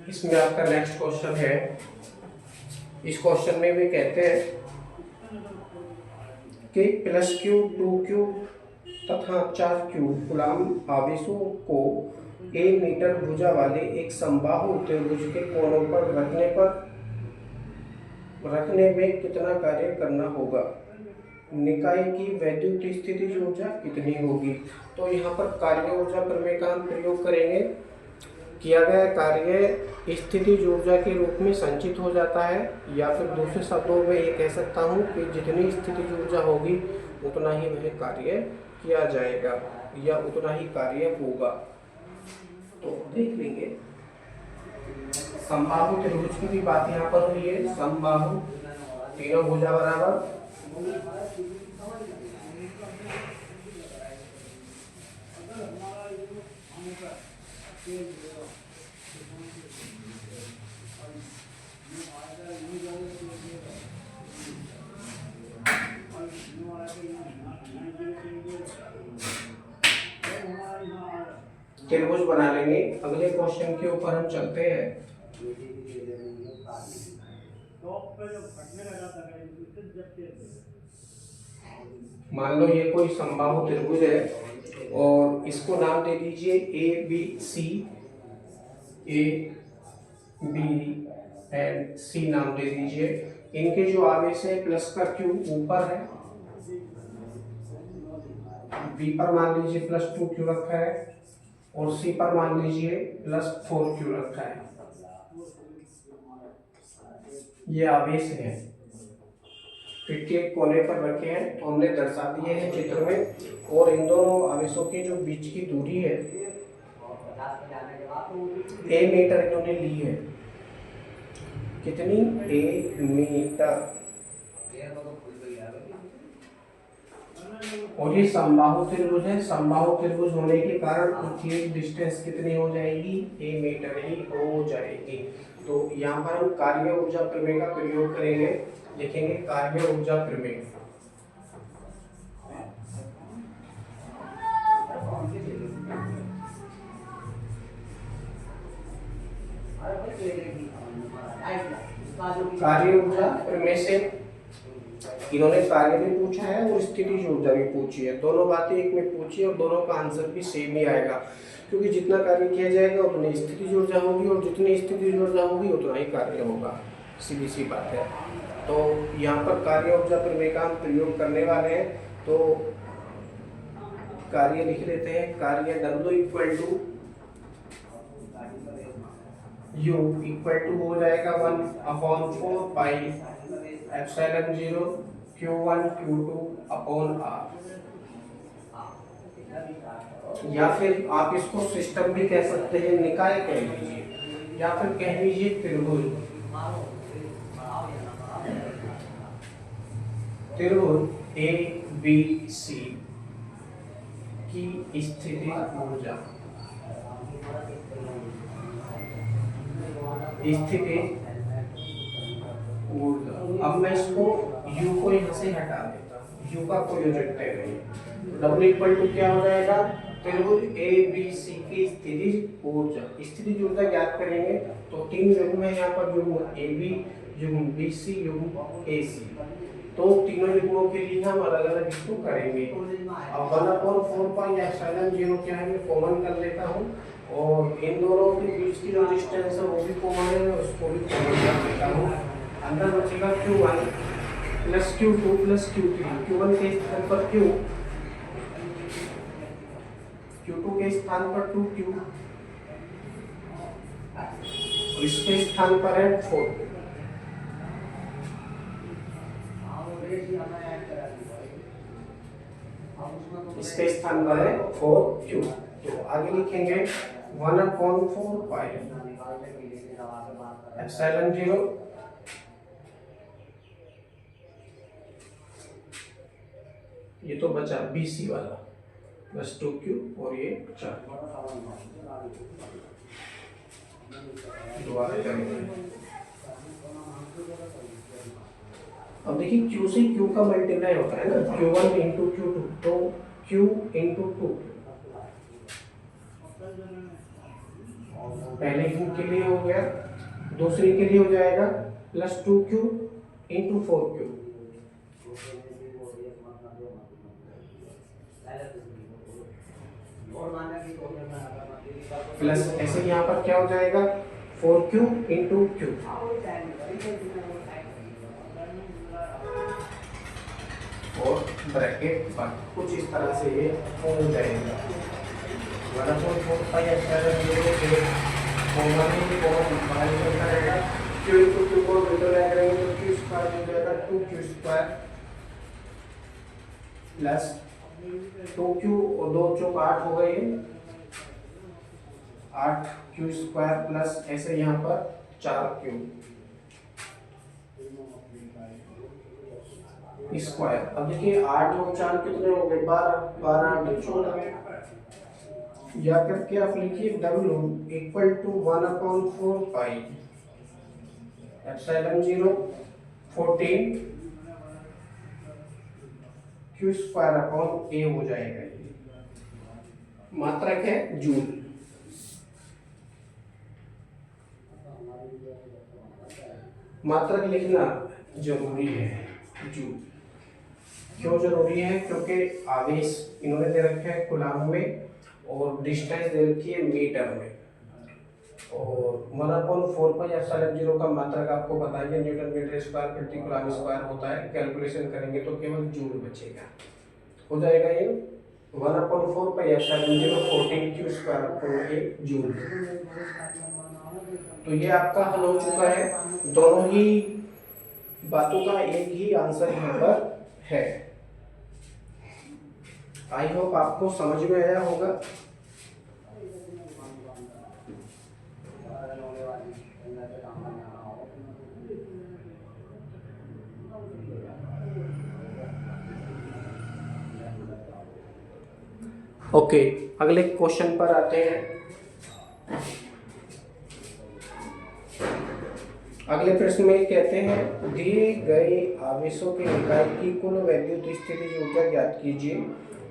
इसमें आपका next question है। इस क्वेश्चन में भी कहते हैं कि प्लस क्यू, 2Q तथा 4Q गुलाम आवेशों को a मीटर भुजा वाले एक समबाहु त्रिभुज के कोणों पर रखने में कितना कार्य करना होगा? निकाय की वैद्युत स्थितिज ऊर्जा कितनी होगी? तो यहाँ पर कार्य ऊर्जा प्रमेय का हम प्रयोग करेंगे। किया गया कार्य स्थितिज ऊर्जा के रूप में संचित हो जाता है, या फिर दूसरे शब्दों में ये कह सकता हूँ कि जितनी स्थितिज ऊर्जा होगी उतना ही वह कार्य किया जाएगा या उतना ही कार्य होगा। तो देख लेंगे। समबाहु त्रिभुज की भी बात यहाँ पर हुई है। समबाहु तीनों भुजा बराबर त्रिभुज बना लेंगे। अगले क्वेश्चन के ऊपर हम चलते हैं। मान लो ये कोई समबाहु त्रिभुज है और इसको नाम दे दीजिए ABC, A, B and C नाम दे दीजिए। इनके जो आवेश है प्लस का Q ऊपर है, B पर मान लीजिए प्लस 2Q रखा है और C पर मान लीजिए प्लस 4Q रखा है। ये आवेश है, पिट्टी एक कोने पर रखे हैं तो हमने दर्शा दिए हैं चित्र में। और इन दोनों आवेशों के जो बीच की दूरी है a मीटर इन्होंने ली है। कितनी? a metre. और ये समबाहु त्रिभुज है। समबाहु त्रिभुज होने के कारण उनकी डिस्टेंस कितनी हो जाएगी? a मीटर ही हो जाएगी। तो यहाँ पर हम कार्य ऊर्जा प्रमेय का प्रयोग करेंगे। लिखेंगे कार्य ऊर्जा प्रमेय। कार्य ऊर्जा प्रमेय से इन्होंने कार्य भी पूछा है और स्थितिज ऊर्जा भी पूछी है। दोनों बातें एक में पूछी है और दोनों का आंसर भी सेम ही आएगा, क्योंकि जितना कार्य किया जाएगा उतनी स्थितिज ऊर्जा होगी और जितनी स्थितिज ऊर्जा होगी उतना ही कार्य होगा। सीधी सी बात है। तो यहाँ पर कार्य ऊर्जा प्रमेय का हम प्रयोग करने वाले हैं। तो कार्य लिख लेते हैं। कार्य W equal to U equal to हो जाएगा 1/4 pi epsilon 0 Q1 Q2 upon R। या फिर आप इसको सिस्टम भी कह सकते हैं, निकाय कह लीजिए, या फिर कह लीजिए त्रिभुज। त्रिभुज ABC की स्थिति ऊर्जा, स्थिति ऊर्जा। अब मैं इसको U को यहाँ से हटा देता हूँ, U का कोई औचित्य नहीं। W इक्वल टू क्या हो जाएगा? त्रिभुज ABC की स्थितिज ऊर्जा। स्थितिज ऊर्जा ज्ञात करेंगे तो तीन युग्म है यहाँ पर, युग्म AB, युग्म BC, युग्म AC। तो तीनों युग्मों के लिए हम अलग अलग इसको करेंगे। अब 1/4 पाई एप्सिलॉन 0 क्या है, मैं कॉमन कर लेता हूँ और इन दोनों के बीच की जो डिस्टेंस है वो भी कॉमन है, उसको भी कॉमन कर लेता हूँ। अंदर बचेगा Q1 plus Q2 plus Q3। Q1 के स्थान पर Q, Q2 के स्थान पर 2Q और इसके स्थान पर है 4। इसके स्थान पर है 4Q। तो आगे लिखेंगे 1/4 पाई एप्सिलॉन 0 ये तो बचा BC वाला प्लस 2Q और ये 4। दोबारा करेंगे। अब देखिए Q से Q का मल्टीप्लाई होता है ना, Q1 इंटू Q2, तो Q इंटू 2 पहले क्यू के लिए हो गया, दूसरे के लिए हो जाएगा plus 2q into 4q plus ऐसे यहाँ पर क्या हो जाएगा 4q इंटू q और ब्रैकेट पर कुछ इस तरह से ये हो जाएगा। q इंटू q को मिडिल करेंगे तो q स्क्वायर हो जाएगा 2q स्क्वायर प्लस 2q और 2 चौक 8 हो गए 8q स्क्वायर प्लस ऐसे यहाँ पर 4q स्क्वायर। अब देखिए 8 और 4 कितने हो गए 12, 12 8 14 या करके आप लिखिए w equal to 1/4 pi epsilon 0 14 q square upon a हो जाएगा। ये मात्रक है जूल। मात्रक लिखना जरूरी है जूल। क्यों जरूरी है? क्योंकि आवेश इन्होंने दे रखा है कूलम में और डिस्टेंस दे रखी है मीटर में और 1/4 पाई एप्सिलॉन 0 का मात्रक आपको पता है न्यूटन मीटर स्क्वायर प्रति कूलम स्क्वायर होता है। कैलकुलेशन करेंगे तो केवल जूल बचेगा। हो जाएगा ये 1/4 pi epsilon 0 14q square upon a joule. तो ये आपका हल हो चुका है। दोनों ही बातों का एक ही आंसर यहाँ पर है। आई होप आपको समझ में आया होगा। ओके, अगले क्वेश्चन पर आते हैं। अगले प्रश्न में कहते हैं दिए गए आवेशों के निकाय की कुल वैद्युत स्थितिज ऊर्जा ज्ञात कीजिए।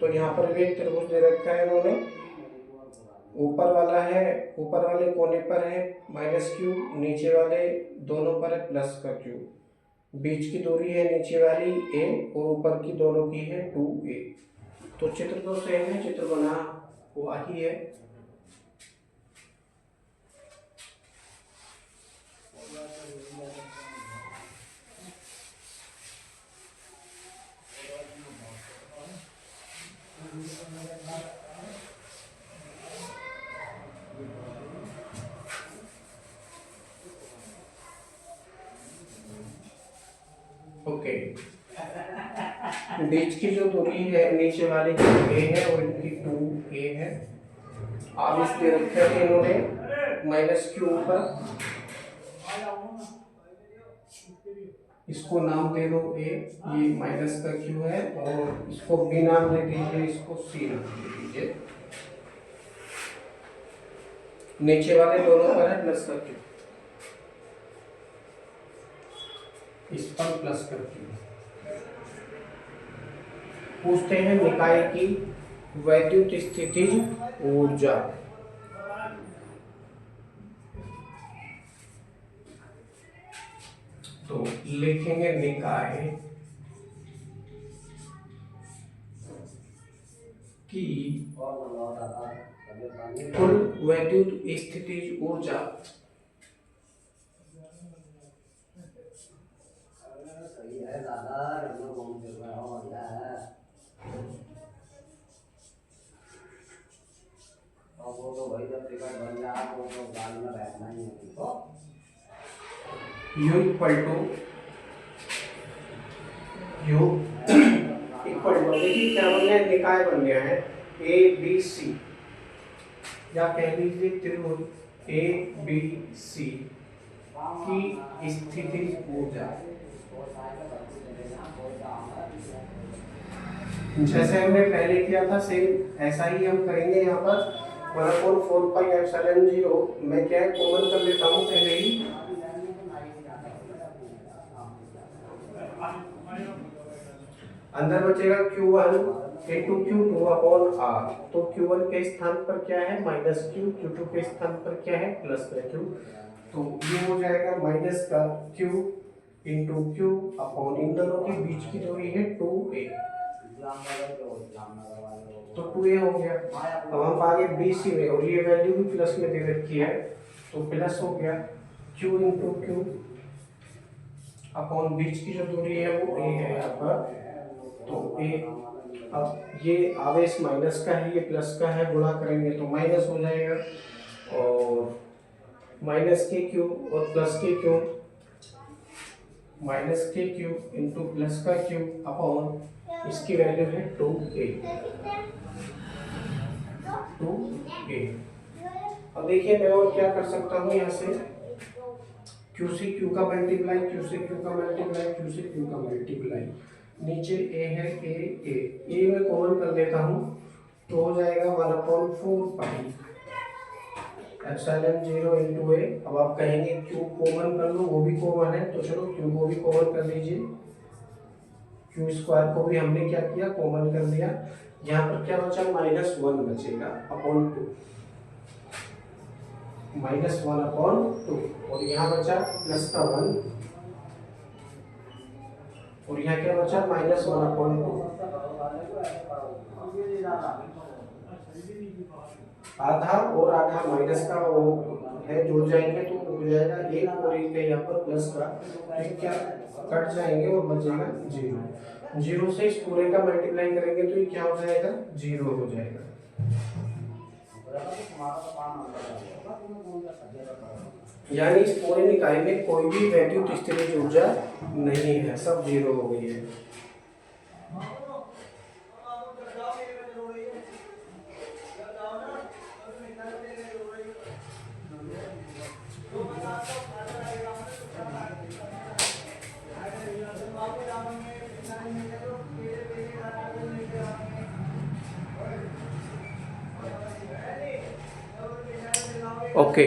तो यहाँ पर भी एक त्रिभुज दे रखा है इन्होंने। ऊपर वाला है, ऊपर वाले कोने पर है -q, नीचे वाले दोनों पर है प्लस का q। बीच की दूरी है नीचे वाली a और ऊपर की दोनों की है 2a। तो चित्र तो सेम है, चित्र बना हुआ ही है। ओके, बीच की जो दूरी है नीचे वाले की a है और इनकी 2a है। आवेश दे रखे हैं इन्होंने -q पर, इसको नाम दे दो a, ये माइनस का q है और इसको b नाम दे दीजिए, इसको c नाम दे दीजिए। नीचे वाले दोनों पर है प्लस का q, इस पर प्लस का q। पूछते हैं निकाय की वैद्युत स्थितिज ऊर्जा। तो लिखेंगे निकाय की कुल वैद्युत स्थितिज ऊर्जा U इक्वल टू देखिए क्या बन गया, निकाय बन गया है ABC या कह लीजिए त्रिभुज ABC की स्थितिज ऊर्जा। जैसे हमने पहले किया था सेम ऐसा ही हम करेंगे। यहाँ पर 1/4 पाई एप्सिलॉन 0 मैं क्या है कॉमन कर लेता हूँ पहले ही। अंदर बचेगा Q1 इंटू क्यू 2/r। तो Q1 के स्थान पर क्या है माइनस क्यू, Q2 के स्थान पर क्या है प्लस का क्यू। तो ये हो जाएगा माइनस का क्यू इंटू क्यू अपॉन इन दोनों के बीच की दूरी है 2a, तो 2a हो गया। अब हम आगे BC में, और ये वैल्यू भी प्लस में दे रखी है तो प्लस हो गया q इंटू क्यू अपॉन बीच की जो दूरी है वो a है यहाँ पर, तो a। अब ये आवेश माइनस का है, ये प्लस का है, गुणा करेंगे तो माइनस हो जाएगा, और माइनस के क्यू और प्लस के क्यू, माइनस के क्यू इंटू प्लस का क्यू अपॉन इसकी वैल्यू है 2a। अब देखिए मैं और क्या कर सकता हूँ, यहाँ से Q से Q का मल्टीप्लाई, Q से Q का मल्टीप्लाई, Q से Q का मल्टीप्लाई, नीचे a है a में कॉमन कर देता हूँ तो हो जाएगा 1/4 पाई एप्सिलॉन 0 इंटू a। अब आप कहेंगे Q कॉमन कर लो, वो भी कॉमन है, तो चलो Q को भी कॉमन कर लीजिए। Q स्क्वायर को भी हमने क्या किया कॉमन कर लिया। यहाँ पर क्या बचा -1 बचेगा अपॉन 2, -1/2, और यहाँ बचा प्लस का 1, और यहाँ क्या बचा -1/2। आधा और आधा माइनस का वो है, जुड़ जाएंगे तो हो जाएगा 1, और 1 है यहाँ पर प्लस का, तो क्या कट जाएंगे और बचेगा 0। 0 से इस पूरे का मल्टीप्लाई करेंगे तो ये क्या हो जाएगा 0 हो जाएगा। यानी इस पूरे निकाय में कोई भी वैद्युत स्थितिज ऊर्जा नहीं है, सब 0 हो गई है। ओके